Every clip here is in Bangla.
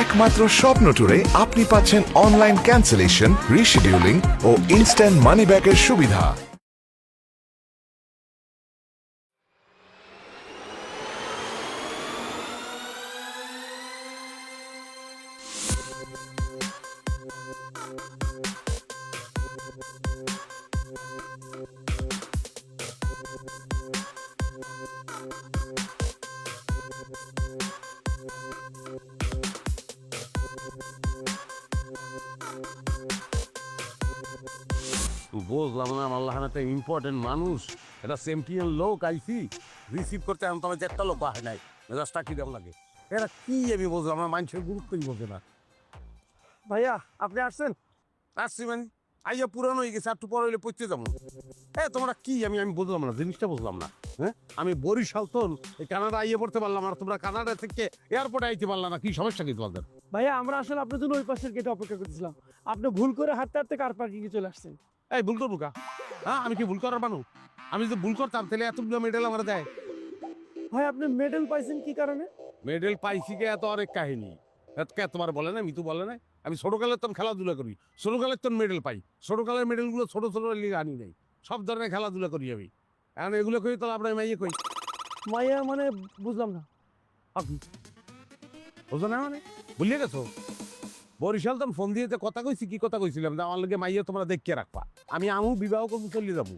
একমাত্র স্বপ্ন ট্যুরে আপনি পাচ্ছেন অনলাইন ক্যান্সেলেশন, রিশিডিউলিং ও ইনস্ট্যান্ট মানি ব্যাকের সুবিধা। বুঝলাম না, আল্লাহ একটা ইম্পর্টেন্ট মানুষ, এটা চ্যাম্পিয়ন লোক আইসি রিসিভ করতে আমি তোমার একটা লোক আহে নাই, মেজাজটা কিরম লাগে। এরা কি আমি বুঝলাম না, মানুষের গুরুত্বই বোঝে না। ভাইয়া আপনি আসছেন? আসছি মানে আইয়া পুরানো হয়ে গেছে, একটু পরে হইলে পড়তে যাবো। তোমরা কি আমি বুঝলাম না, জিনিসটা বুঝলাম না। হ্যাঁ, আমি বরিশাল তো এই কানাডা আইয়ে পড়তে পারলাম, আর তোমরা কানাডা থেকে এয়ারপোর্টে আইতে পারলাম না, কি সমস্যা কি তোমাদের? ভাইয়া আমরা আসলে আপনার জন্য ওই পাশের গেটে অপেক্ষা করতেছিলাম, আপনি ভুল করে হাঁটতে হাঁটতে কার পার্কিংয়ে চলে আসছেন। এই ভুল করবো কা? হ্যাঁ, আমি কি ভুল করার মানুষ? আমি যদি ভুল করতাম তাহলে এতগুলো মেডেল আমার দেয়। ভাই আপনি মেডেল পাইছেন কি কারণে? মেডেল পাইছি কে এত অনেক কাহিনী, কে তোমার বলে না, মিতু বলে না, আমি ছোটকালের তো খেলাধুলা করি, ছোটকালের তো মেডেল পাই, ছোটকালের মেডেলগুলো ছোট ছোট লিগে আনি নাই, সব ধরনের খেলাধুলা করি আমি। এখন এগুলো করি তো আপনার মাইয়ে কই মাইয়া মানে বুঝলাম না। আপনি বুঝো না মানে ভুলিয়ে গেছো? বরিশাল তো ফোন দিয়ে কথা কইছি, কি কথা কইছিলাম, আমার লগে মাইয়া তোমরা দেখিয়ে রাখবা, আমি আমু বিবাহ করবো, চলিয়ে যাবো।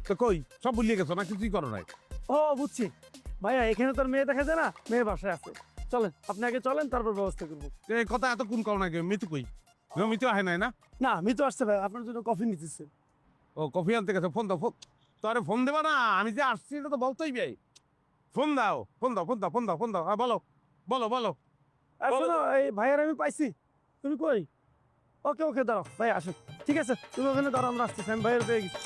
তো কই সব ভুলিয়ে গেছো না, কিছুই করো নাই? ও বুঝছি ভাইয়া, এখানে তো আর মেয়ে দেখা যায় না, মেয়ে বাসায় আছে। চলেন আপনি আগে চলেন, তারপর ব্যবস্থা করবো। এই কথা এত কোন কারণ নাকি? মিতু কই? মিতু আহে নাই না? না আমি তো আসছে ভাই, আপনার জন্য কফি নিতেছে। ও কফি আনতে গেছে, ফোন দাও। তোরে ফোন দেবা না, আমি যে আসছি এটা তো বলতেই ভাই। ফোন দাও। হ্যাঁ বলো বলো বলো। শোনো এই ভাইয়ার আমি পাইছি, তুমি কই? ওকে ওকে দাঁড়াও ভাই, আসো। ঠিক আছে তুমি ওখানে দাঁড়াও, আমরা আসতেছি, আমি ভাইয়ের পেয়ে গেছি।